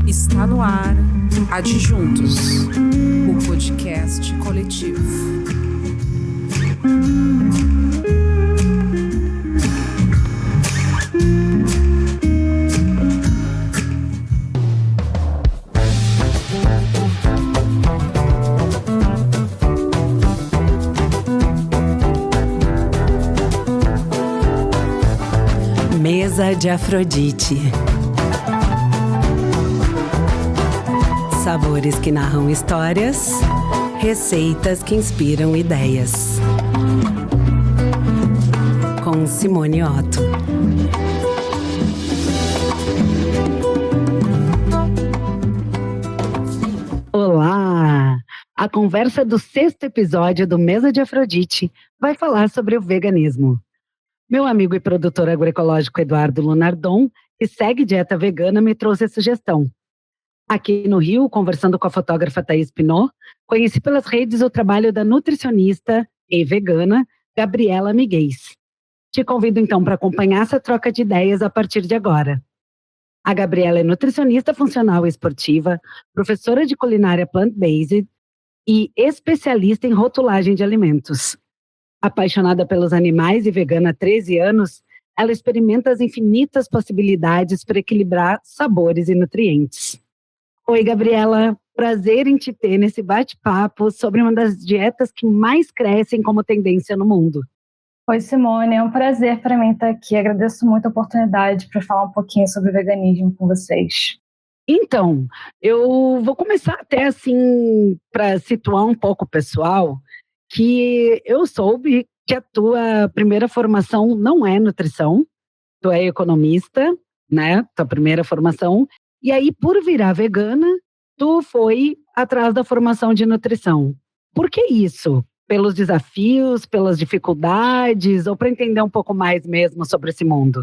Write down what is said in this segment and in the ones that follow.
Está no ar Adjuntos, o podcast coletivo. Mesa de Afrodite. Sabores que narram histórias, receitas que inspiram ideias. Com Simone Otto. Olá! A conversa do 6º episódio do Mesa de Afrodite vai falar sobre o veganismo. Meu amigo e produtor agroecológico Eduardo Lunardon, que segue dieta vegana, me trouxe a sugestão. Aqui no Rio, conversando com a fotógrafa Thaís Pinot, conheci pelas redes o trabalho da nutricionista e vegana Gabriela Miguez. Te convido então para acompanhar essa troca de ideias a partir de agora. A Gabriela é nutricionista funcional e esportiva, professora de culinária plant-based e especialista em rotulagem de alimentos. Apaixonada pelos animais e vegana há 13 anos, ela experimenta as infinitas possibilidades para equilibrar sabores e nutrientes. Oi, Gabriela, prazer em te ter nesse bate-papo sobre uma das dietas que mais crescem como tendência no mundo. Oi, Simone, é um prazer para mim estar aqui. Agradeço muito a oportunidade para falar um pouquinho sobre veganismo com vocês. Então, eu vou começar até assim, para situar um pouco o pessoal, que eu soube que a tua primeira formação não é nutrição, tu é economista, né? Tua primeira formação. E aí, por virar vegana, tu foi atrás da formação de nutrição. Por que isso? Pelos desafios, pelas dificuldades, ou para entender um pouco mais mesmo sobre esse mundo?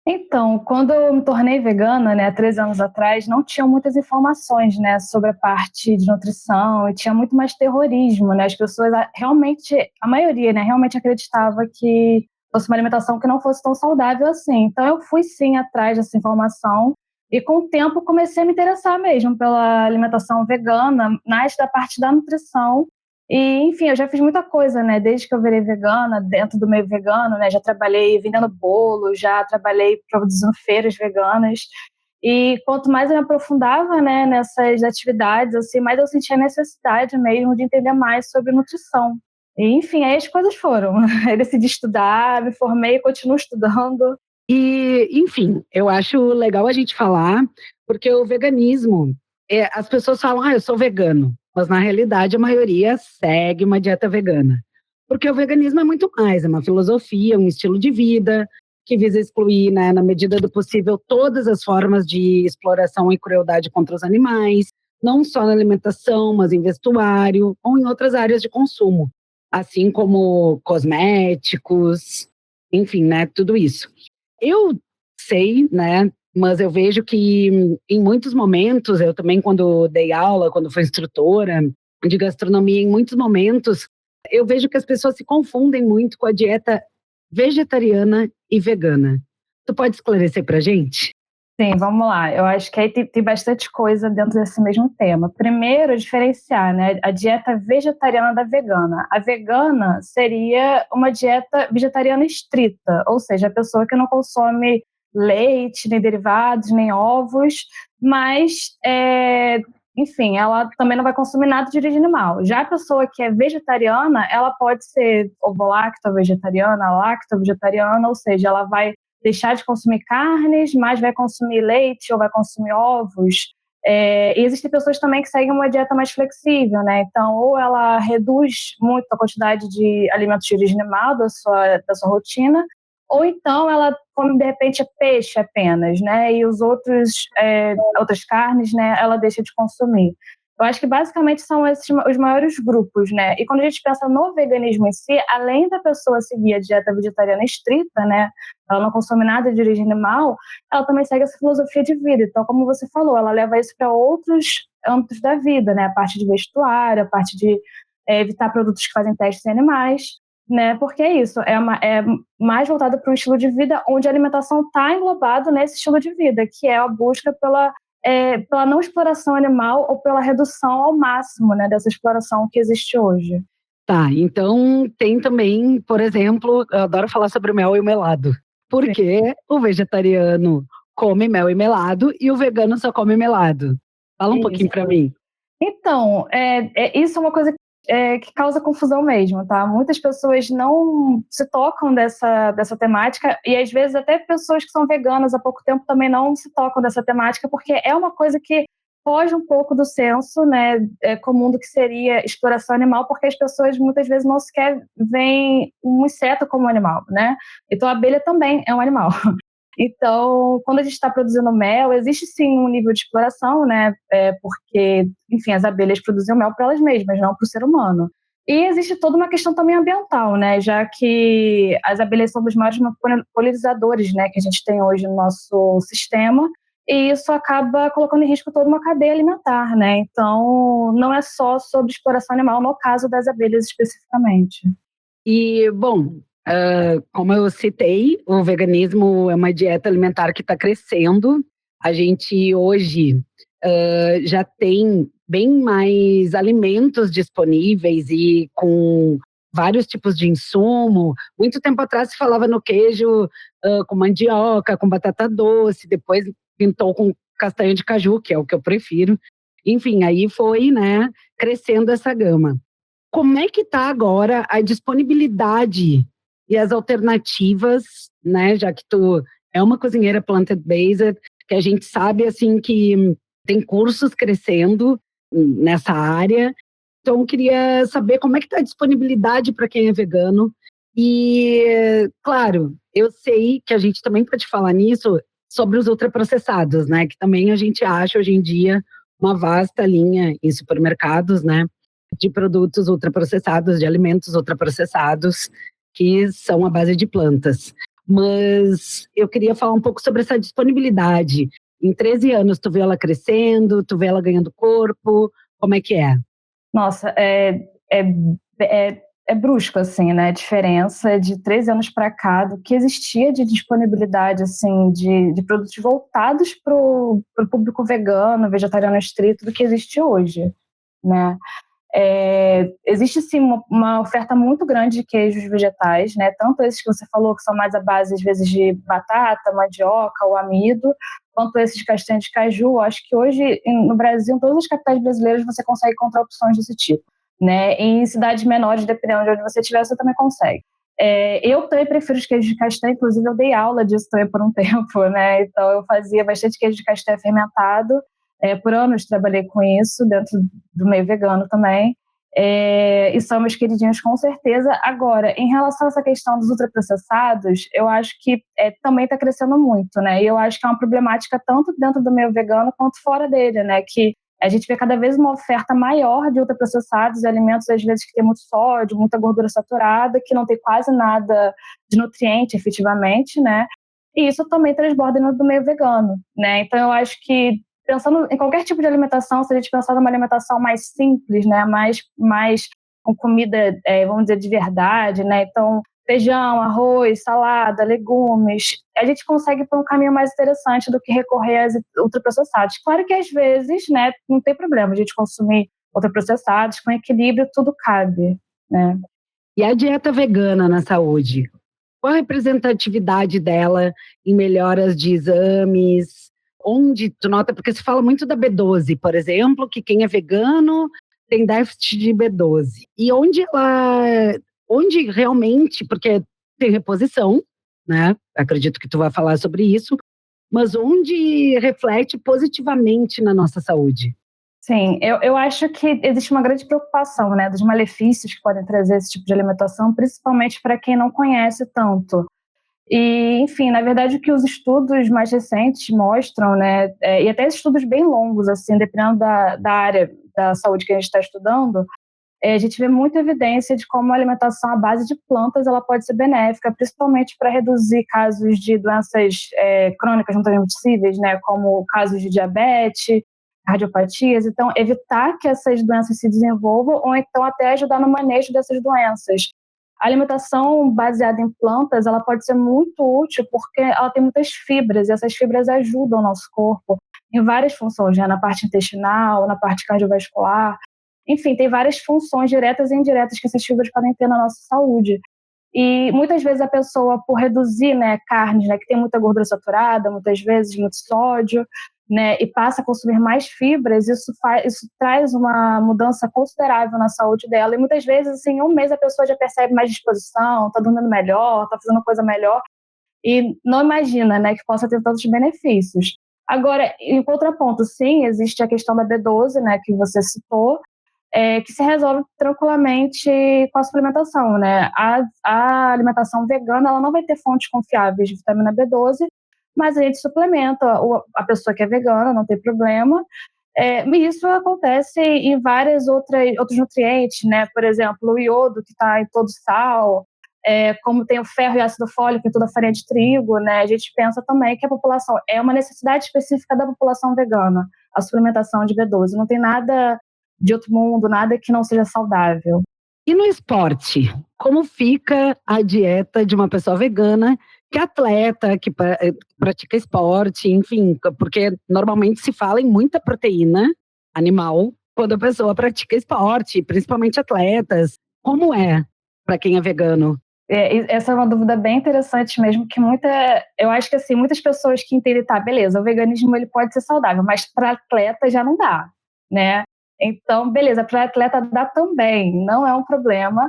Então, quando eu me tornei vegana, né, há 13 anos atrás, não tinha muitas informações, né, sobre a parte de nutrição e tinha muito mais terrorismo, né? As pessoas realmente, a maioria, né, realmente acreditava que fosse uma alimentação que não fosse tão saudável assim. Então, eu fui sim atrás dessa informação e com o tempo comecei a me interessar mesmo pela alimentação vegana, mais da parte da nutrição. E, enfim, eu já fiz muita coisa, né? Desde que eu virei vegana, dentro do meio vegano, né? Já trabalhei vendendo bolo, já trabalhei produzindo feiras veganas. E quanto mais eu me aprofundava, né, nessas atividades, assim, mais eu sentia a necessidade mesmo de entender mais sobre nutrição. E, enfim, aí as coisas foram. Eu decidi estudar, me formei e continuo estudando. E, enfim, eu acho legal a gente falar, porque o veganismo, as pessoas falam, eu sou vegano. Mas, na realidade, a maioria segue uma dieta vegana. Porque o veganismo é muito mais, é uma filosofia, um estilo de vida, que visa excluir, né, na medida do possível, todas as formas de exploração e crueldade contra os animais, não só na alimentação, mas em vestuário ou em outras áreas de consumo, assim como cosméticos, enfim, né, tudo isso. Eu sei, né, mas eu vejo que em muitos momentos, eu também quando dei aula, quando fui instrutora de gastronomia, em muitos momentos, eu vejo que as pessoas se confundem muito com a dieta vegetariana e vegana. Tu pode esclarecer pra gente? Sim, vamos lá. Eu acho que aí tem bastante coisa dentro desse mesmo tema. Primeiro, diferenciar, né, a dieta vegetariana da vegana. A vegana seria uma dieta vegetariana estrita, ou seja, a pessoa que não consome leite, nem derivados, nem ovos, mas, enfim, ela também não vai consumir nada de origem animal. Já a pessoa que é vegetariana, ela pode ser ovo-lacto-vegetariana, lacto-vegetariana, ou seja, ela vai deixar de consumir carnes, mas vai consumir leite ou vai consumir ovos. E existem pessoas também que seguem uma dieta mais flexível, né? Então, ou ela reduz muito a quantidade de alimentos de origem animal da sua rotina, ou então ela come, de repente, peixe apenas, né? E outras carnes, né, ela deixa de consumir. Eu acho que basicamente são esses os maiores grupos, né? E quando a gente pensa no veganismo em si, além da pessoa seguir a dieta vegetariana estrita, né? Ela não consome nada de origem animal, ela também segue essa filosofia de vida. Então, como você falou, ela leva isso para outros âmbitos da vida, né? A parte de vestuário, a parte de evitar produtos que fazem testes em animais. né? Porque é isso, é mais voltado para um estilo de vida onde a alimentação está englobada nesse estilo de vida, que é a busca pela não exploração animal ou pela redução ao máximo, né, dessa exploração que existe hoje. Tá, então tem também, por exemplo, eu adoro falar sobre o mel e o melado. Porque o vegetariano come mel e melado e o vegano só come melado. Fala um pouquinho para mim. Então, isso é uma coisa que causa confusão mesmo, tá? Muitas pessoas não se tocam dessa temática e às vezes até pessoas que são veganas há pouco tempo também não se tocam dessa temática porque é uma coisa que foge um pouco do senso, né, comum do que seria exploração animal, porque as pessoas muitas vezes não sequer veem um inseto como um animal, né? Então a abelha também é um animal. Então, quando a gente está produzindo mel, existe sim um nível de exploração, né? Porque, enfim, as abelhas produzem o mel para elas mesmas, não para o ser humano. E existe toda uma questão também ambiental, né? Já que as abelhas são dos maiores polinizadores, né, que a gente tem hoje no nosso sistema, e isso acaba colocando em risco toda uma cadeia alimentar, né? Então, não é só sobre exploração animal, no caso das abelhas especificamente. E, bom, como eu citei, o veganismo é uma dieta alimentar que está crescendo. A gente hoje já tem bem mais alimentos disponíveis e com vários tipos de insumo. Muito tempo atrás se falava no queijo com mandioca, com batata doce, depois pintou com castanha de caju, que é o que eu prefiro. Enfim, aí foi, né, crescendo essa gama. Como é que está agora a disponibilidade e as alternativas, né, já que tu é uma cozinheira plant-based, que a gente sabe assim que tem cursos crescendo nessa área. Então, eu queria saber como é que está a disponibilidade para quem é vegano. E, claro, eu sei que a gente também pode falar nisso sobre os ultraprocessados, né? Que também a gente acha hoje em dia uma vasta linha em supermercados, né? De produtos ultraprocessados, de alimentos ultraprocessados, que são à base de plantas. Mas eu queria falar um pouco sobre essa disponibilidade. Em 13 anos, tu vê ela crescendo, tu vê ela ganhando corpo, como é que é? Nossa, é brusco, assim, né? A diferença de 13 anos para cá do que existia de disponibilidade, assim, de produtos voltados para o público vegano, vegetariano estrito, do que existe hoje, né? Existe sim uma oferta muito grande de queijos vegetais, né? Tanto esses que você falou que são mais à base às vezes de batata, mandioca ou amido, quanto esses de castanha de caju. Acho que hoje no Brasil, em todas as capitais brasileiras, você consegue encontrar opções desse tipo, né? Em cidades menores, dependendo de onde você estiver, você também consegue. Eu também prefiro os queijos de castanha, inclusive eu dei aula disso também por um tempo, né? Então eu fazia bastante queijo de castanha fermentado. Por anos trabalhei com isso dentro do meio vegano também, e são meus queridinhos com certeza. Agora, em relação a essa questão dos ultraprocessados, eu acho que também está crescendo muito, né? E eu acho que é uma problemática tanto dentro do meio vegano quanto fora dele, né? Que a gente vê cada vez uma oferta maior de ultraprocessados, alimentos às vezes que tem muito sódio, muita gordura saturada, que não tem quase nada de nutriente efetivamente, né? E isso também transborda dentro do meio vegano, né? Então eu acho que pensando em qualquer tipo de alimentação, se a gente pensar numa alimentação mais simples, né, mais com comida, vamos dizer, de verdade, né, então feijão, arroz, salada, legumes, a gente consegue ir por um caminho mais interessante do que recorrer aos ultraprocessados. Claro que às vezes, né, não tem problema a gente consumir ultraprocessados, com equilíbrio tudo cabe, né. E a dieta vegana na saúde? Qual a representatividade dela em melhoras de exames? Onde tu nota, porque se fala muito da B12, por exemplo, que quem é vegano tem déficit de B12. E onde realmente, porque tem reposição, né? Acredito que tu vai falar sobre isso, mas onde reflete positivamente na nossa saúde? Sim, eu acho que existe uma grande preocupação, né, dos malefícios que podem trazer esse tipo de alimentação, principalmente para quem não conhece tanto. E, enfim, na verdade, o que os estudos mais recentes mostram, né, e até estudos bem longos, assim, dependendo da área da saúde que a gente está estudando, a gente vê muita evidência de como a alimentação à base de plantas ela pode ser benéfica, principalmente para reduzir casos de doenças crônicas não transmissíveis, né, como casos de diabetes, cardiopatias. Então, evitar que essas doenças se desenvolvam ou então até ajudar no manejo dessas doenças. A alimentação baseada em plantas, ela pode ser muito útil porque ela tem muitas fibras, e essas fibras ajudam o nosso corpo em várias funções, né? Na parte intestinal, na parte cardiovascular. Enfim, tem várias funções diretas e indiretas que essas fibras podem ter na nossa saúde. E muitas vezes a pessoa, por reduzir, né, carnes, né, que tem muita gordura saturada, muitas vezes muito sódio, né, e passa a consumir mais fibras, isso traz uma mudança considerável na saúde dela. E muitas vezes, assim, em um mês a pessoa já percebe mais disposição, está dormindo melhor, está fazendo coisa melhor, e não imagina, né, que possa ter tantos benefícios. Agora, em contraponto, sim, existe a questão da B12, né, que você citou, que se resolve tranquilamente com a suplementação, né? A alimentação vegana, ela não vai ter fontes confiáveis de vitamina B12, mas a gente suplementa a pessoa que é vegana, não tem problema. E isso acontece em vários outros nutrientes, né? Por exemplo, o iodo, que está em todo sal, como tem o ferro e ácido fólico em toda a farinha de trigo, né? A gente pensa também que a população, é uma necessidade específica da população vegana, a suplementação de B12. Não tem nada de outro mundo, nada que não seja saudável. E no esporte, como fica a dieta de uma pessoa vegana que é atleta, que pratica esporte, enfim, porque normalmente se fala em muita proteína animal quando a pessoa pratica esporte, principalmente atletas. Como é para quem é vegano? Essa é uma dúvida bem interessante mesmo, que eu acho que assim, muitas pessoas que entendem, tá, beleza, o veganismo ele pode ser saudável, mas para atleta já não dá, né? Então, beleza, para atleta dá também, não é um problema.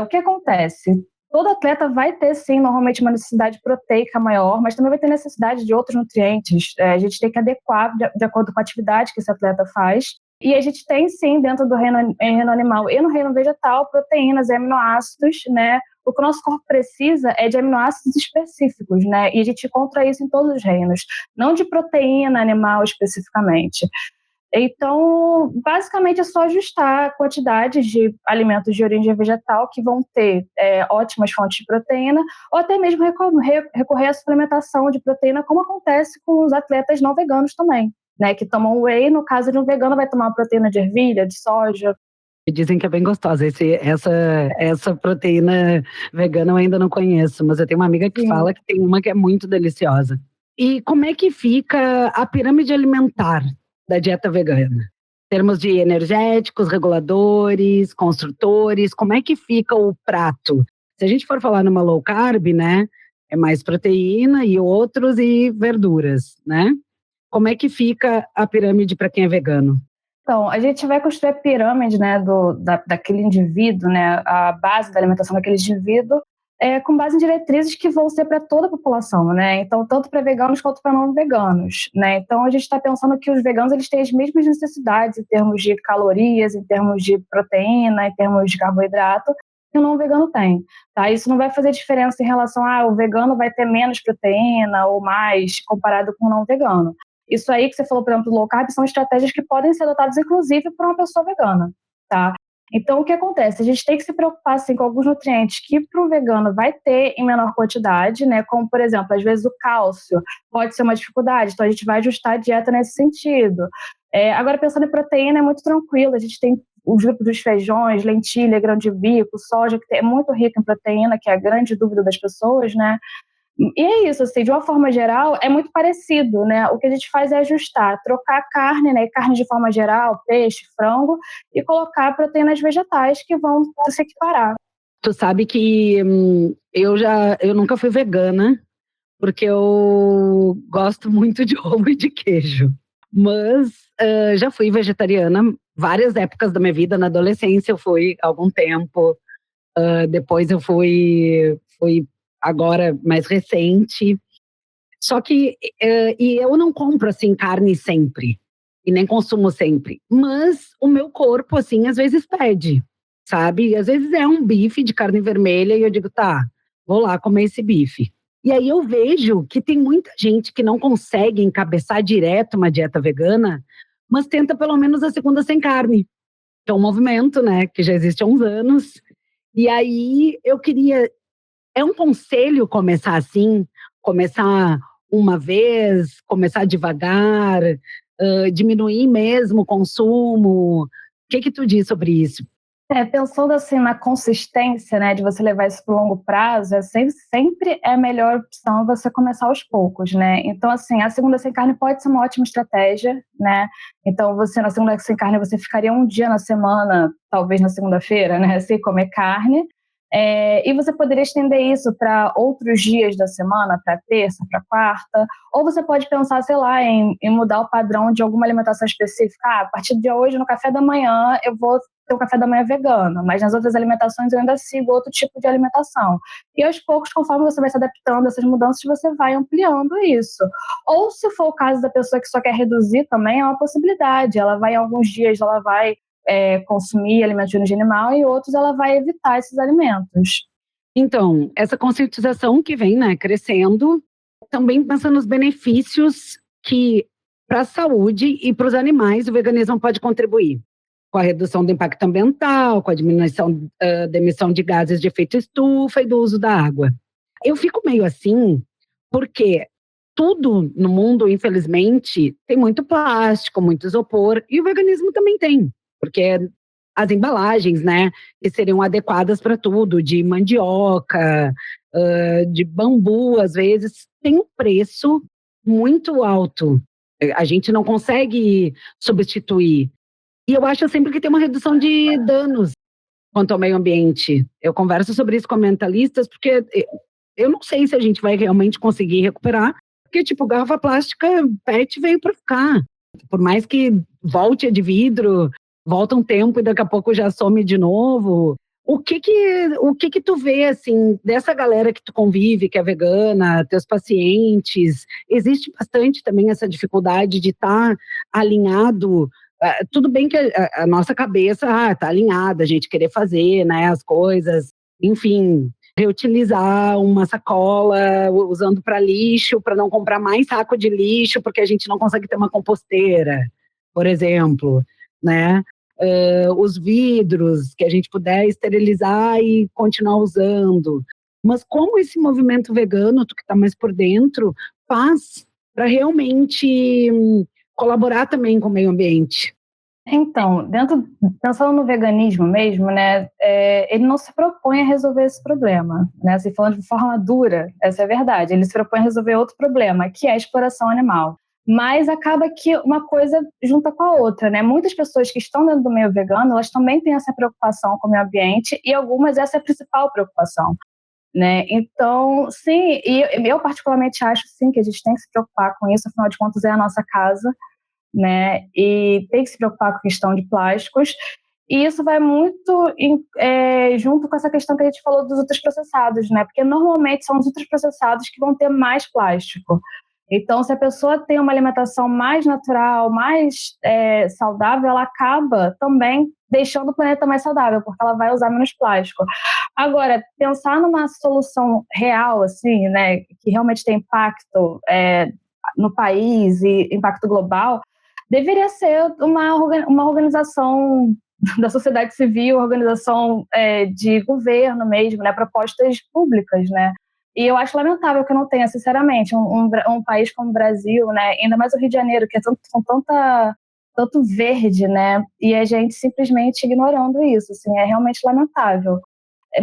O que acontece? Todo atleta vai ter, sim, normalmente uma necessidade proteica maior, mas também vai ter necessidade de outros nutrientes. A gente tem que adequar de acordo com a atividade que esse atleta faz. E a gente tem, sim, dentro do reino animal e no reino vegetal, proteínas e aminoácidos, né? O que o nosso corpo precisa é de aminoácidos específicos, né? E a gente encontra isso em todos os reinos, não de proteína animal especificamente. Então, basicamente é só ajustar a quantidade de alimentos de origem vegetal que vão ter ótimas fontes de proteína, ou até mesmo recorrer à suplementação de proteína, como acontece com os atletas não veganos também, né? Que tomam whey, no caso de um vegano vai tomar uma proteína de ervilha, de soja. Dizem que é bem gostosa. Essa proteína vegana eu ainda não conheço, mas eu tenho uma amiga que fala que tem uma que é muito deliciosa. E como é que fica a pirâmide alimentar da dieta vegana? Em termos de energéticos, reguladores, construtores, como é que fica o prato? Se a gente for falar numa low carb, né, é mais proteína e outros e verduras, né? Como é que fica a pirâmide para quem é vegano? Então, a gente vai construir a pirâmide, né, daquele indivíduo, né, a base da alimentação daquele indivíduo, com base em diretrizes que vão ser para toda a população, né? Então, tanto para veganos quanto para não veganos, né? Então, a gente está pensando que os veganos eles têm as mesmas necessidades em termos de calorias, em termos de proteína, em termos de carboidrato, que o não vegano tem, tá? Isso não vai fazer diferença em relação a o vegano vai ter menos proteína ou mais comparado com o não vegano. Isso aí que você falou, por exemplo, do low carb, são estratégias que podem ser adotadas, inclusive, por uma pessoa vegana, tá? Então, o que acontece? A gente tem que se preocupar, assim, com alguns nutrientes que para o vegano vai ter em menor quantidade, né? Como, por exemplo, às vezes o cálcio pode ser uma dificuldade, então a gente vai ajustar a dieta nesse sentido. Agora, pensando em proteína, é muito tranquilo, a gente tem os grupos dos feijões, lentilha, grão de bico, soja, que é muito rico em proteína, que é a grande dúvida das pessoas, né? E é isso, assim, de uma forma geral, é muito parecido, né? O que a gente faz é ajustar, trocar a carne, né? Carne de forma geral, peixe, frango, e colocar proteínas vegetais que vão se equiparar. Tu sabe que eu nunca fui vegana, porque eu gosto muito de ovo e de queijo. Mas já fui vegetariana várias épocas da minha vida. Na adolescência eu fui algum tempo, depois eu fui agora mais recente. Só que e eu não compro assim carne sempre e nem consumo sempre, mas o meu corpo assim às vezes pede, sabe? Às vezes é um bife de carne vermelha e eu digo, tá, vou lá comer esse bife. E aí eu vejo que tem muita gente que não consegue encabeçar direto uma dieta vegana, mas tenta pelo menos a segunda sem carne. Que é um movimento, né, que já existe há uns anos. E aí eu queria... É um conselho começar assim? Começar uma vez, começar devagar, diminuir mesmo o consumo? O que tu diz sobre isso? Pensando assim na consistência, né, de você levar isso para o longo prazo, sempre é a melhor opção você começar aos poucos, né? Então, assim, a segunda sem carne pode ser uma ótima estratégia, né? Então, você na segunda sem carne, você ficaria um dia na semana, talvez na segunda-feira, né, sem comer carne. E você poderia estender isso para outros dias da semana, para terça, para quarta, ou você pode pensar, sei lá, em mudar o padrão de alguma alimentação específica. A partir de hoje, no café da manhã, eu vou ter um café da manhã vegano, mas nas outras alimentações eu ainda sigo outro tipo de alimentação. E aos poucos, conforme você vai se adaptando a essas mudanças, você vai ampliando isso. Ou se for o caso da pessoa que só quer reduzir também, é uma possibilidade. Ela vai, em alguns dias, ela vai consumir alimentos de origem animal e outros ela vai evitar esses alimentos. Então, essa conscientização que vem, né, crescendo, também pensando nos benefícios que para a saúde e para os animais o veganismo pode contribuir, com a redução do impacto ambiental, com a diminuição da emissão de gases de efeito estufa e do uso da água. Eu fico meio assim, porque tudo no mundo, infelizmente, tem muito plástico, muito isopor, e o veganismo também tem, porque as embalagens, né, que seriam adequadas para tudo, de mandioca, de bambu, às vezes, tem um preço muito alto. A gente não consegue substituir. E eu acho sempre que tem uma redução de danos quanto ao meio ambiente. Eu converso sobre isso com ambientalistas, porque eu não sei se a gente vai realmente conseguir recuperar, porque, tipo, garrafa plástica PET veio para ficar. Por mais que volte a de vidro, volta um tempo e daqui a pouco já some de novo. O que que tu vê, assim, dessa galera que tu convive, que é vegana, teus pacientes? Existe bastante também essa dificuldade de estar alinhado. Tudo bem que a nossa cabeça está alinhada, a gente querer fazer, né, as coisas, enfim, reutilizar uma sacola usando para lixo, para não comprar mais saco de lixo, porque a gente não consegue ter uma composteira, por exemplo, né? Os vidros que a gente puder esterilizar e continuar usando. Mas como esse movimento vegano, tu que está mais por dentro, faz para realmente colaborar também com o meio ambiente? Então, pensando no veganismo mesmo, né, ele não se propõe a resolver esse problema, né, assim, falando de forma dura, essa é a verdade, ele se propõe a resolver outro problema, que é a exploração animal. Mas acaba que uma coisa junta com a outra, né? Muitas pessoas que estão dentro do meio vegano, elas também têm essa preocupação com o meio ambiente e algumas essa é a principal preocupação, né? Então, sim, e eu particularmente acho, sim, que a gente tem que se preocupar com isso, afinal de contas é a nossa casa, né? E tem que se preocupar com a questão de plásticos. E isso vai muito junto com essa questão que a gente falou dos ultraprocessados, né? Porque normalmente são os ultraprocessados que vão ter mais plástico. Então, se a pessoa tem uma alimentação mais natural, mais saudável, ela acaba também deixando o planeta mais saudável, porque ela vai usar menos plástico. Agora, pensar numa solução real, assim, né, que realmente tem impacto no país e impacto global, deveria ser uma organização da sociedade civil, organização de governo mesmo, né, propostas públicas, né? E eu acho lamentável que não tenha, sinceramente, um país como o Brasil, né, ainda mais o Rio de Janeiro, que é com tanto verde, né, e a gente simplesmente ignorando isso, assim, é realmente lamentável.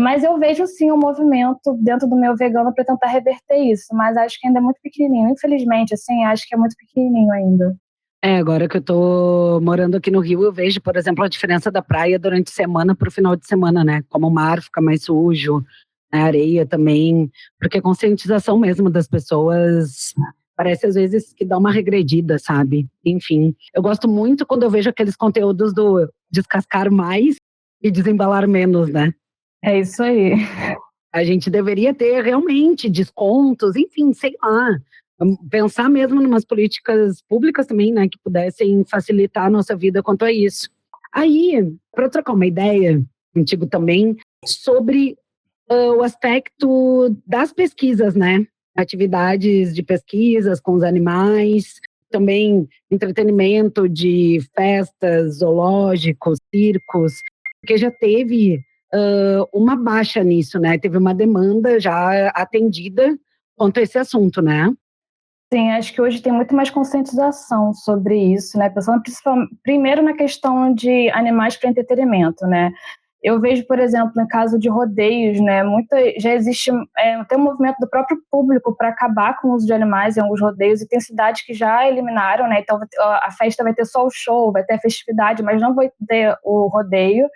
Mas eu vejo, sim, um movimento dentro do meu vegano para tentar reverter isso, mas acho que ainda é muito pequenininho, infelizmente, assim, acho que é muito pequenininho ainda. Agora que eu tô morando aqui no Rio, eu vejo, por exemplo, a diferença da praia durante a semana para o final de semana, né? Como o mar fica mais sujo, a areia também, porque a conscientização mesmo das pessoas parece às vezes que dá uma regredida, sabe? Enfim, eu gosto muito quando eu vejo aqueles conteúdos do descascar mais e desembalar menos, né? É isso aí. A gente deveria ter realmente descontos, enfim, sei lá. Pensar mesmo em umas políticas públicas também, né, que pudessem facilitar a nossa vida quanto a isso. Aí, para trocar uma ideia contigo também, sobre o aspecto das pesquisas, né? Atividades de pesquisas com os animais, também entretenimento de festas, zoológicos, circos, porque já teve uma baixa nisso, né? Teve uma demanda já atendida quanto a esse assunto, né? Sim, acho que hoje tem muito mais conscientização sobre isso, né? Pensando primeiro na questão de animais para entretenimento, né? Eu vejo, por exemplo, no caso de rodeios, né, já existe tem um movimento do próprio público para acabar com o uso de animais em alguns rodeios, e tem cidades que já eliminaram, né, então a festa vai ter só o show, vai ter a festividade, mas não vai ter o rodeio.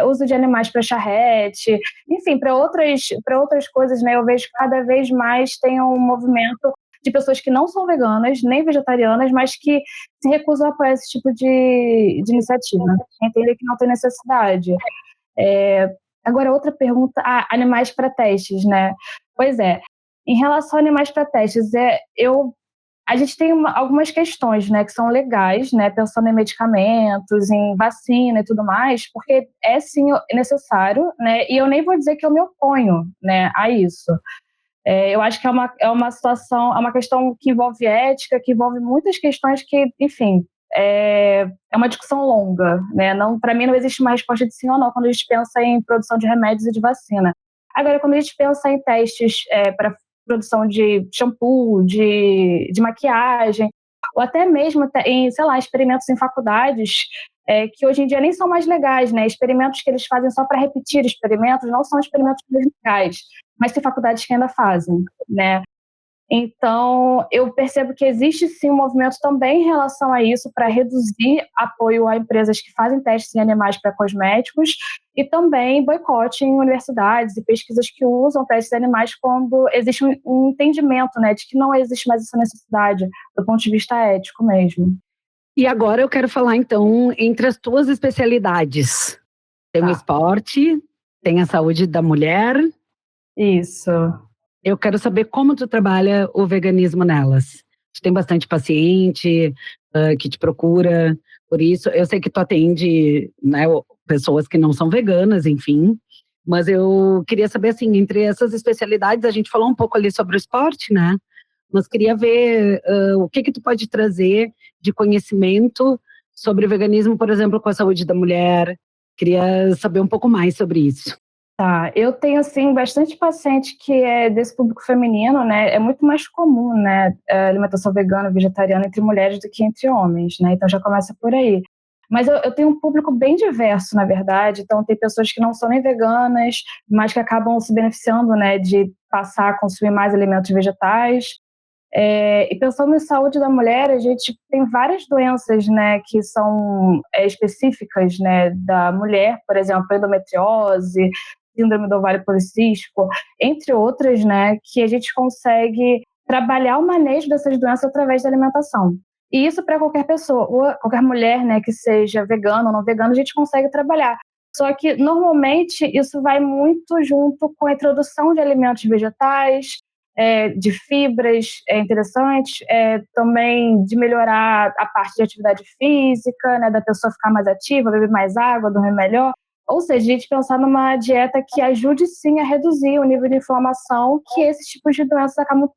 Uso de animais para charrete, enfim, para outras coisas, né, eu vejo que cada vez mais tem um movimento de pessoas que não são veganas, nem vegetarianas, mas que se recusam a apoiar esse tipo de iniciativa, entender que não tem necessidade. Agora, outra pergunta, animais para testes, né? Pois é, em relação a animais para testes, a gente tem algumas questões, né, que são legais, né, pensando em medicamentos, em vacina e tudo mais, porque sim necessário, né, e eu nem vou dizer que eu me oponho, né, a isso. Eu acho que é uma situação, é uma questão que envolve ética, que envolve muitas questões que, enfim, é uma discussão longa, né? Para mim não existe uma resposta de sim ou não quando a gente pensa em produção de remédios e de vacina. Agora, quando a gente pensa em testes para produção de shampoo, de maquiagem, ou até mesmo em, sei lá, experimentos em faculdades, que hoje em dia nem são mais legais, né? Experimentos que eles fazem só para repetir experimentos não são experimentos mais legais, mas tem faculdades que ainda fazem, né? Então, eu percebo que existe sim um movimento também em relação a isso, para reduzir apoio a empresas que fazem testes em animais para cosméticos, e também boicote em universidades e pesquisas que usam testes em animais quando existe um entendimento, né, de que não existe mais essa necessidade do ponto de vista ético mesmo. E agora eu quero falar, então, entre as tuas especialidades. Tem o esporte, tem a saúde da mulher. Isso. Eu quero saber como tu trabalha o veganismo nelas. Tu tem bastante paciente que te procura por isso. Eu sei que tu atende, né, pessoas que não são veganas, enfim. Mas eu queria saber, assim, entre essas especialidades, a gente falou um pouco ali sobre o esporte, né? Mas queria ver o que tu pode trazer de conhecimento sobre o veganismo, por exemplo, com a saúde da mulher. Queria saber um pouco mais sobre isso. Tá, eu tenho, assim, bastante paciente que é desse público feminino, né? É muito mais comum, né, a alimentação vegana, vegetariana entre mulheres do que entre homens, né? Então já começa por aí. Mas eu tenho um público bem diverso, na verdade. Então tem pessoas que não são nem veganas, mas que acabam se beneficiando, né, de passar a consumir mais alimentos vegetais. E pensando em saúde da mulher, a gente tem várias doenças, né, que são específicas, né, da mulher, por exemplo, endometriose, síndrome do ovário policístico, entre outras, né, que a gente consegue trabalhar o manejo dessas doenças através da alimentação. E isso para qualquer pessoa, ou qualquer mulher, né, que seja vegana ou não vegana, a gente consegue trabalhar. Só que, normalmente, isso vai muito junto com a introdução de alimentos vegetais, de fibras interessantes, também de melhorar a parte de atividade física, né, da pessoa ficar mais ativa, beber mais água, dormir melhor. Ou seja, a gente pensar numa dieta que ajude sim a reduzir o nível de inflamação que esses tipos de doenças acabam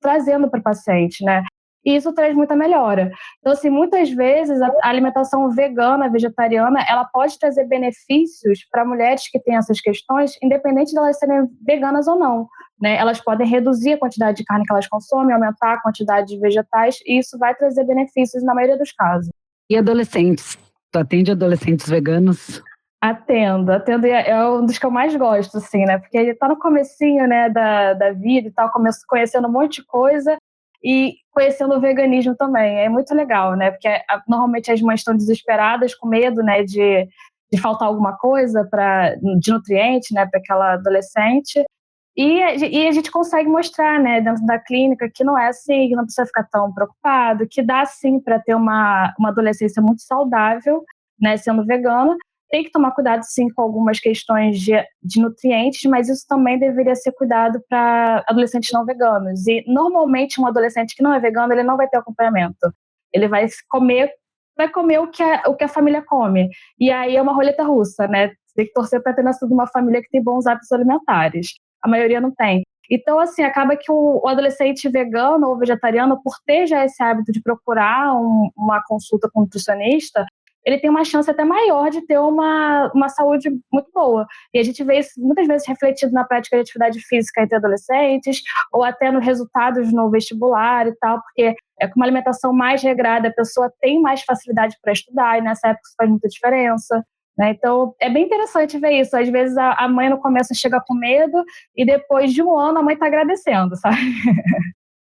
trazendo para o paciente, né? E isso traz muita melhora. Então, assim, muitas vezes a alimentação vegana, vegetariana, ela pode trazer benefícios para mulheres que têm essas questões, independente de elas serem veganas ou não, né? Elas podem reduzir a quantidade de carne que elas consomem, aumentar a quantidade de vegetais, e isso vai trazer benefícios na maioria dos casos. E adolescentes? Tu atende adolescentes veganos? Atendo, e é um dos que eu mais gosto, assim, né? Porque ele tá no comecinho, né, da vida e tal, conhecendo um monte de coisa e conhecendo o veganismo também. É muito legal, né? Porque normalmente as mães estão desesperadas, com medo, né, de faltar alguma coisa de nutriente, né, para aquela adolescente. E a gente consegue mostrar, né, dentro da clínica, que não é assim, que não precisa ficar tão preocupado, que dá sim para ter uma adolescência muito saudável, né, sendo vegana. Tem que tomar cuidado, sim, com algumas questões de nutrientes, mas isso também deveria ser cuidado para adolescentes não veganos. E, normalmente, um adolescente que não é vegano, ele não vai ter acompanhamento. Ele vai comer o que a família come. E aí é uma roleta russa, né? Tem que torcer para ter nascido uma família que tem bons hábitos alimentares. A maioria não tem. Então, assim, acaba que o adolescente vegano ou vegetariano, por ter já esse hábito de procurar uma consulta com um nutricionista, ele tem uma chance até maior de ter uma saúde muito boa. E a gente vê isso muitas vezes refletido na prática de atividade física entre adolescentes, ou até nos resultados no vestibular e tal, porque com uma alimentação mais regrada, a pessoa tem mais facilidade para estudar, e nessa época isso faz muita diferença. né? Então, é bem interessante ver isso. Às vezes a mãe no começo chega com medo e depois de um ano a mãe está agradecendo, sabe?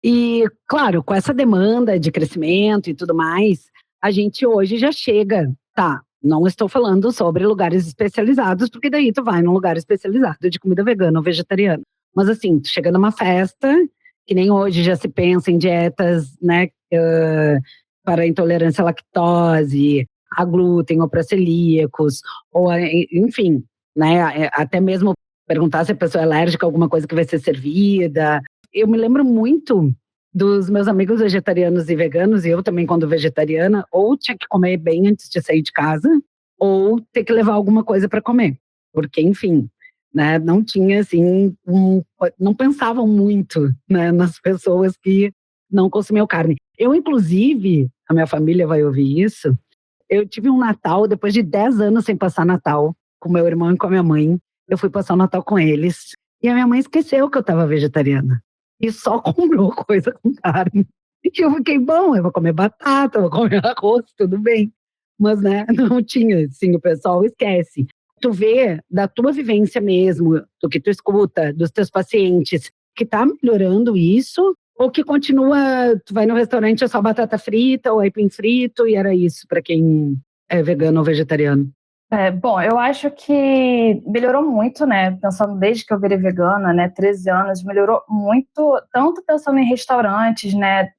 E, claro, com essa demanda de crescimento e tudo mais, a gente hoje já chega, tá? Não estou falando sobre lugares especializados, porque daí tu vai num lugar especializado de comida vegana ou vegetariana. Mas assim, tu chega numa festa, que nem hoje já se pensa em dietas, né, para intolerância à lactose, a glúten ou para celíacos, ou enfim, né, até mesmo perguntar se a pessoa é alérgica a alguma coisa que vai ser servida. Eu me lembro muito dos meus amigos vegetarianos e veganos, e eu também, quando vegetariana, ou tinha que comer bem antes de sair de casa, ou ter que levar alguma coisa para comer. Porque, enfim, né, não tinha, assim, não pensavam muito, né, nas pessoas que não consumiam carne. Eu, inclusive, a minha família vai ouvir isso, eu tive um Natal, depois de 10 anos sem passar Natal, com meu irmão e com a minha mãe, eu fui passar o Natal com eles, e a minha mãe esqueceu que eu estava vegetariana e só comprou coisa com carne. E eu fiquei, bom, eu vou comer batata, eu vou comer arroz, tudo bem. Mas, né, não tinha, assim, o pessoal esquece. Tu vê da tua vivência mesmo, do que tu escuta, dos teus pacientes, que tá melhorando isso, ou que continua, tu vai no restaurante, é só batata frita ou aipim frito, e era isso para quem é vegano ou vegetariano? Bom, eu acho que melhorou muito, né? Pensando desde que eu virei vegana, né? 13 anos, melhorou muito, tanto pensando em restaurantes, né?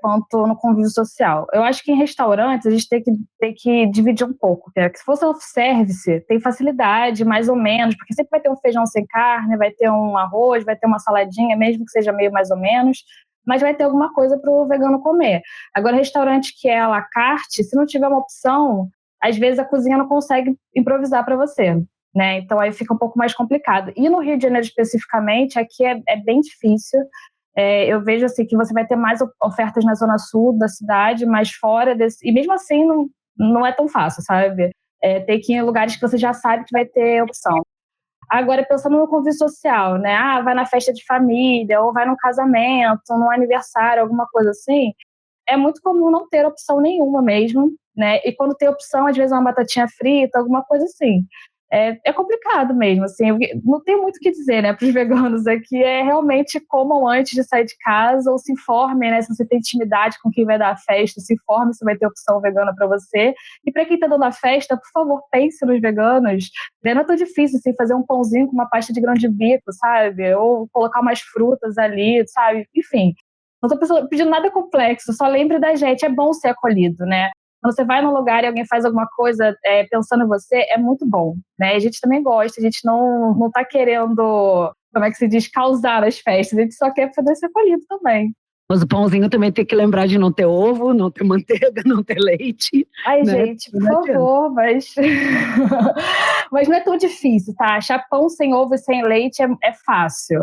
Quanto no convívio social. Eu acho que em restaurantes a gente tem que dividir um pouco. Né? Que se for self-service, tem facilidade, mais ou menos, porque sempre vai ter um feijão sem carne, vai ter um arroz, vai ter uma saladinha, mesmo que seja meio mais ou menos, mas vai ter alguma coisa para o vegano comer. Agora, restaurante que é à la carte, se não tiver uma opção, às vezes a cozinha não consegue improvisar para você, né? Então aí fica um pouco mais complicado. E no Rio de Janeiro especificamente, aqui é bem difícil. Eu vejo assim que você vai ter mais ofertas na zona sul da cidade, mas fora desse... E mesmo assim não é tão fácil, sabe? Tem que ir em lugares que você já sabe que vai ter opção. Agora, pensando no convívio social, né? Vai na festa de família, ou vai num casamento, num aniversário, alguma coisa assim, é muito comum não ter opção nenhuma mesmo, né? E quando tem opção, às vezes é uma batatinha frita, alguma coisa assim. É complicado mesmo, assim, não tem muito o que dizer, né, para os veganos aqui, realmente comam antes de sair de casa ou se informem, né, se você tem intimidade com quem vai dar a festa, se informe se vai ter opção vegana para você. E para quem está dando a festa, por favor, pense nos veganos, né? Não é tão difícil, assim, fazer um pãozinho com uma pasta de grão de bico, sabe? Ou colocar umas frutas ali, sabe? Enfim, não estou pedindo nada complexo, só lembre da gente, é bom ser acolhido, né? Quando você vai num lugar e alguém faz alguma coisa pensando em você, é muito bom, né? A gente também gosta, a gente não tá querendo, como é que se diz, causar as festas, a gente só quer poder ser acolhido também. Mas o pãozinho também tem que lembrar de não ter ovo, não ter manteiga, não ter leite. Ai, Né? gente, por favor, mas... mas não é tão difícil, tá? Achar pão sem ovo e sem leite é fácil,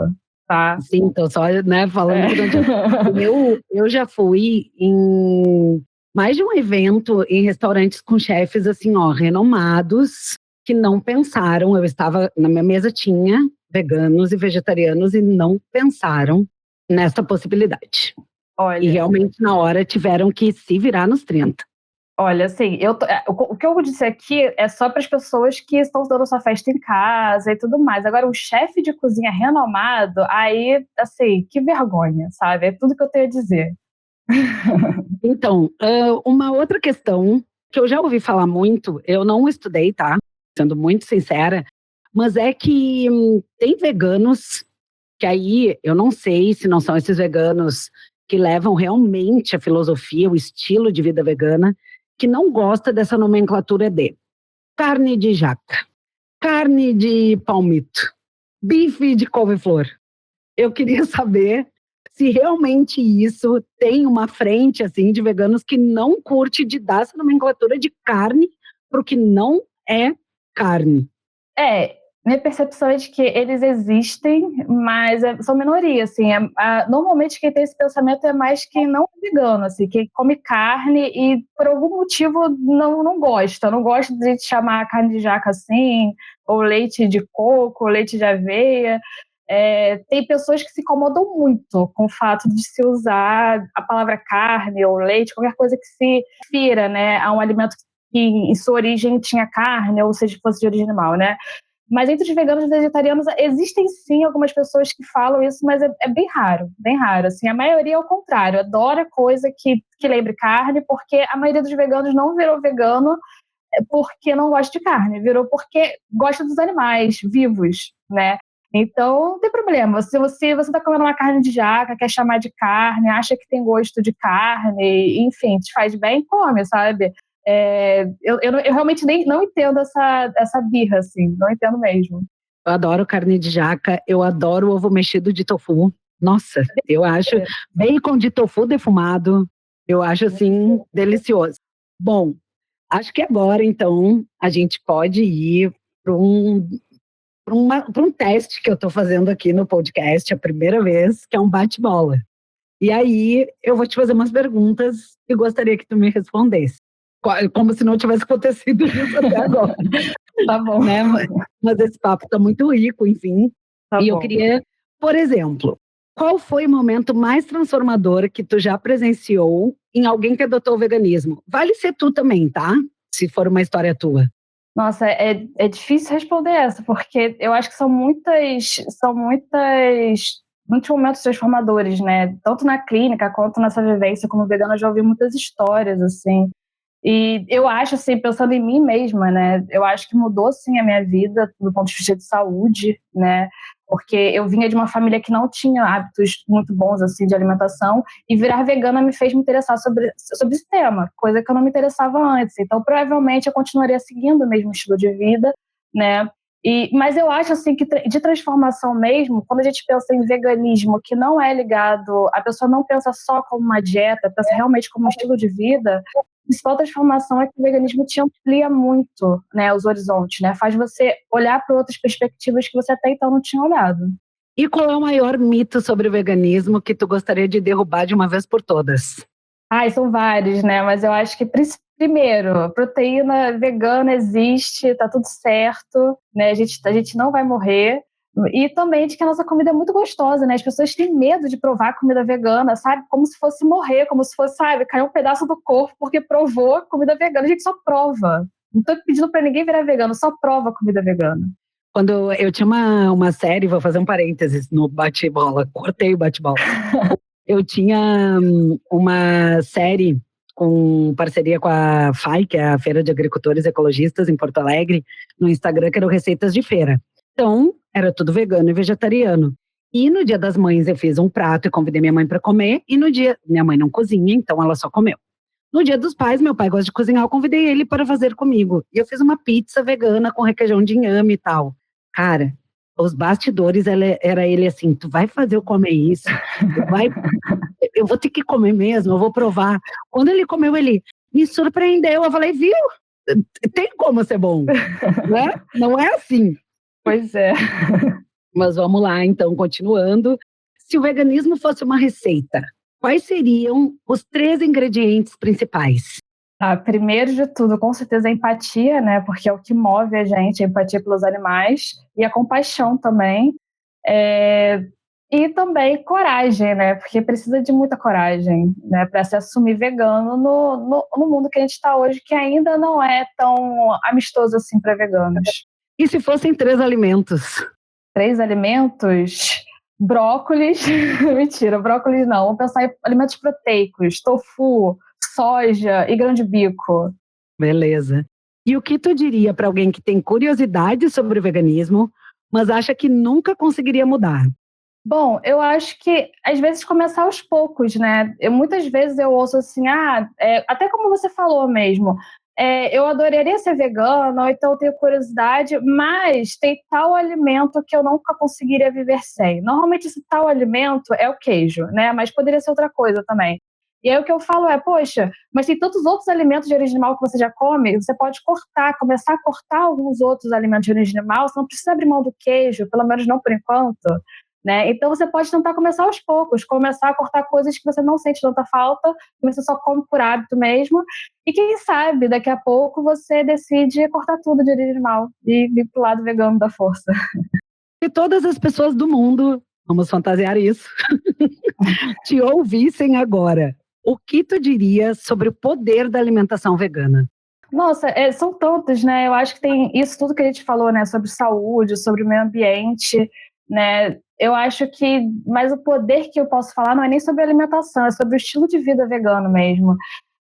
tá? Sim, então só, né, falando que não adianta. Eu já fui em mais de um evento em restaurantes com chefes assim, ó, renomados, que não pensaram, eu estava, na minha mesa tinha veganos e vegetarianos e não pensaram nessa possibilidade. Olha, e realmente na hora tiveram que se virar nos 30. Olha, assim, o que eu vou dizer aqui é só para as pessoas que estão dando sua festa em casa e tudo mais. Agora, um chefe de cozinha renomado, aí, assim, que vergonha, sabe? É tudo que eu tenho a dizer. Então, uma outra questão que eu já ouvi falar muito, eu não estudei, tá? Sendo muito sincera, mas é que tem veganos que aí eu não sei se não são esses veganos que levam realmente a filosofia, o estilo de vida vegana, que não gosta dessa nomenclatura de carne de jaca, carne de palmito, bife de couve-flor. Eu queria saber se realmente isso tem uma frente assim de veganos que não curte de dar essa nomenclatura de carne para o que não é carne. Minha percepção é de que eles existem, mas são minoria, assim. Normalmente quem tem esse pensamento é mais quem não é vegano, assim, quem come carne e por algum motivo não gosta. Não gosta de chamar carne de jaca assim, ou leite de coco, ou leite de aveia. Tem pessoas que se incomodam muito com o fato de se usar a palavra carne ou leite, qualquer coisa que se refira, né, a um alimento que em sua origem tinha carne, ou seja, fosse de origem animal, né? Mas entre os veganos e vegetarianos existem sim algumas pessoas que falam isso, mas é bem raro, bem raro. Assim, a maioria é o contrário, adora coisa que lembre carne, porque a maioria dos veganos não virou vegano porque não gosta de carne, virou porque gosta dos animais vivos, né? Então, não tem problema. Se você está comendo uma carne de jaca, quer chamar de carne, acha que tem gosto de carne, enfim, te faz bem, come, sabe? Eu realmente não entendo essa birra, assim, não entendo mesmo. Eu adoro carne de jaca, eu adoro ovo mexido de tofu. Nossa, eu acho bacon de tofu defumado, eu acho assim delicioso. Bom, acho que agora então a gente pode ir para um teste que eu estou fazendo aqui no podcast, a primeira vez, que é um bate-bola. E aí eu vou te fazer umas perguntas e gostaria que tu me respondesse. Como se não tivesse acontecido isso até agora. Tá bom. Né? Mas esse papo está muito rico, enfim. Tá e bom. Eu queria, por exemplo, qual foi o momento mais transformador que tu já presenciou em alguém que adotou o veganismo? Vale ser tu também, tá? Se for uma história tua. Nossa, é difícil responder essa, porque eu acho que são muitos momentos transformadores, né? Tanto na clínica quanto nessa vivência como vegana, eu já ouvi muitas histórias, assim. E eu acho, assim, pensando em mim mesma, né? Eu acho que mudou, sim, a minha vida do ponto de vista de saúde, né? Porque eu vinha de uma família que não tinha hábitos muito bons, assim, de alimentação, e virar vegana me fez me interessar sobre esse tema, coisa que eu não me interessava antes. Então, provavelmente, eu continuaria seguindo o mesmo estilo de vida, né? Mas eu acho, assim, que de transformação mesmo, quando a gente pensa em veganismo, que não é ligado, a pessoa não pensa só como uma dieta, pensa realmente como um estilo de vida, a principal transformação é que o veganismo te amplia muito, né, os horizontes, né? Faz você olhar para outras perspectivas que você até então não tinha olhado. E qual é o maior mito sobre o veganismo que tu gostaria de derrubar de uma vez por todas? São vários, né? Mas eu acho que primeiro, proteína vegana existe, tá tudo certo, né? A gente não vai morrer. E também de que a nossa comida é muito gostosa, né? As pessoas têm medo de provar comida vegana, sabe? Como se fosse morrer, como se fosse, sabe, cair um pedaço do corpo porque provou comida vegana. A gente só prova. Não tô pedindo pra ninguém virar vegano, só prova comida vegana. Quando eu tinha uma série, vou fazer um parênteses no bate-bola, cortei o bate-bola. Eu tinha uma série com parceria com a FAI, que é a Feira de Agricultores Ecologistas em Porto Alegre, no Instagram, que eram receitas de feira. Então, era tudo vegano e vegetariano. E no Dia das Mães eu fiz um prato e convidei minha mãe para comer, e no dia, minha mãe não cozinha, então ela só comeu. No Dia dos Pais, meu pai gosta de cozinhar, eu convidei ele para fazer comigo. E eu fiz uma pizza vegana com requeijão de inhame e tal. Cara, os bastidores, era ele assim, tu vai fazer eu comer isso? Eu vou ter que comer mesmo, eu vou provar. Quando ele comeu, ele me surpreendeu. Eu falei, viu? Tem como ser bom, né? Não é assim. Pois é. Mas vamos lá, então, continuando. Se o veganismo fosse uma receita, quais seriam os 3 ingredientes principais? Primeiro de tudo, com certeza, a empatia, né? Porque é o que move a gente, a empatia pelos animais, e a compaixão também. E também coragem, né? Porque precisa de muita coragem, né? Para se assumir vegano no mundo que a gente está hoje, que ainda não é tão amistoso assim para veganos. E se fossem 3 alimentos? 3 alimentos? Brócolis. Mentira, brócolis não. Vamos pensar em alimentos proteicos: tofu, soja e grão de bico. Beleza. E o que tu diria para alguém que tem curiosidade sobre o veganismo, mas acha que nunca conseguiria mudar? Bom, eu acho que às vezes começar aos poucos, né? Muitas vezes eu ouço assim, até como você falou mesmo, eu adoraria ser vegana, ou então eu tenho curiosidade, mas tem tal alimento que eu nunca conseguiria viver sem. Normalmente esse tal alimento é o queijo, né? Mas poderia ser outra coisa também. E aí o que eu falo poxa, mas tem tantos outros alimentos de origem animal que você já come, você pode começar a cortar alguns outros alimentos de origem animal, você não precisa abrir mão do queijo, pelo menos não por enquanto. Né? Então você pode tentar começar aos poucos, começar a cortar coisas que você não sente tanta falta, que você só come por hábito mesmo, e quem sabe daqui a pouco você decide cortar tudo de origem animal e vir pro lado vegano da força. Se todas as pessoas do mundo, vamos fantasiar isso, te ouvissem agora, o que tu diria sobre o poder da alimentação vegana? Nossa, são tantos, né? Eu acho que tem isso tudo que a gente falou, né? Sobre saúde, sobre o meio ambiente, né? Eu acho que, mas o poder que eu posso falar não é nem sobre alimentação, é sobre o estilo de vida vegano mesmo.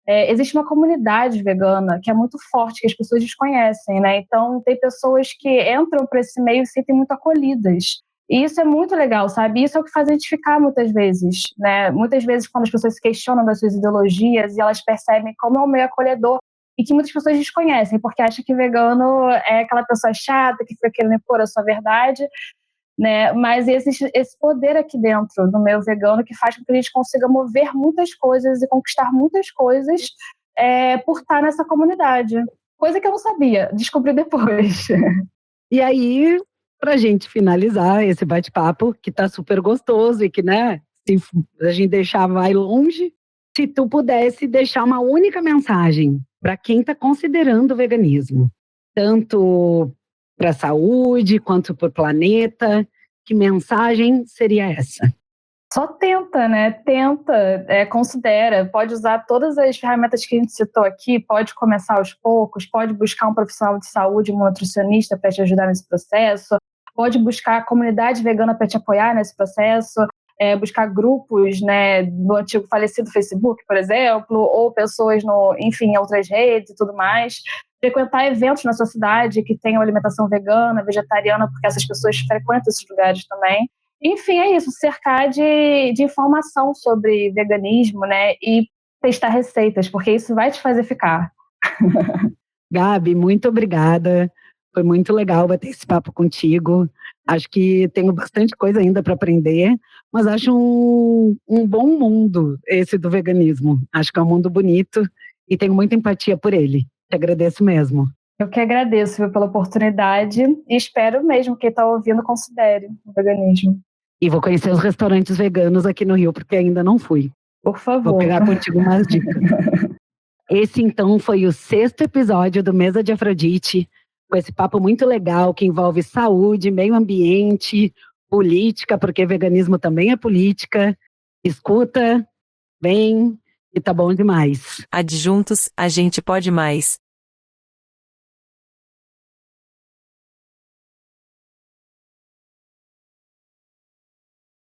Existe uma comunidade vegana que é muito forte, que as pessoas desconhecem, né? Então, tem pessoas que entram para esse meio e se sentem muito acolhidas. E isso é muito legal, sabe? Isso é o que faz a gente ficar muitas vezes, né? Muitas vezes, quando as pessoas se questionam das suas ideologias e elas percebem como é um meio acolhedor e que muitas pessoas desconhecem, porque acham que vegano é aquela pessoa chata que fica querendo impor a sua verdade, né? Mas existe esse poder aqui dentro do meio vegano que faz com que a gente consiga mover muitas coisas e conquistar muitas coisas por estar nessa comunidade. Coisa que eu não sabia, descobri depois. E aí, pra gente finalizar esse bate-papo, que tá super gostoso e que, né, se a gente deixar vai longe, se tu pudesse deixar uma única mensagem para quem está considerando o veganismo, tanto para a saúde quanto para o planeta, que mensagem seria essa? Só tenta, né? Tenta, considera, pode usar todas as ferramentas que a gente citou aqui, pode começar aos poucos, pode buscar um profissional de saúde, um nutricionista para te ajudar nesse processo, pode buscar a comunidade vegana para te apoiar nesse processo, buscar grupos, né, do antigo falecido Facebook, por exemplo, ou pessoas em outras redes e tudo mais. Frequentar eventos na sua cidade que tenham alimentação vegana, vegetariana, porque essas pessoas frequentam esses lugares também. Enfim, é isso, cercar de informação sobre veganismo, né, e testar receitas, porque isso vai te fazer ficar. Gabi, muito obrigada. Foi muito legal bater esse papo contigo. Acho que tenho bastante coisa ainda para aprender, mas acho um bom mundo esse do veganismo. Acho que é um mundo bonito e tenho muita empatia por ele. Te agradeço mesmo. Eu que agradeço, viu, pela oportunidade e espero mesmo que quem está ouvindo considere o veganismo. E vou conhecer os restaurantes veganos aqui no Rio, porque ainda não fui. Por favor. Vou pegar contigo umas dicas. Esse, então, foi o 6º episódio do Mesa de Afrodite, com esse papo muito legal que envolve saúde, meio ambiente, política, porque veganismo também é política. Escuta, vem, e tá bom demais. Adjuntos, a gente pode mais.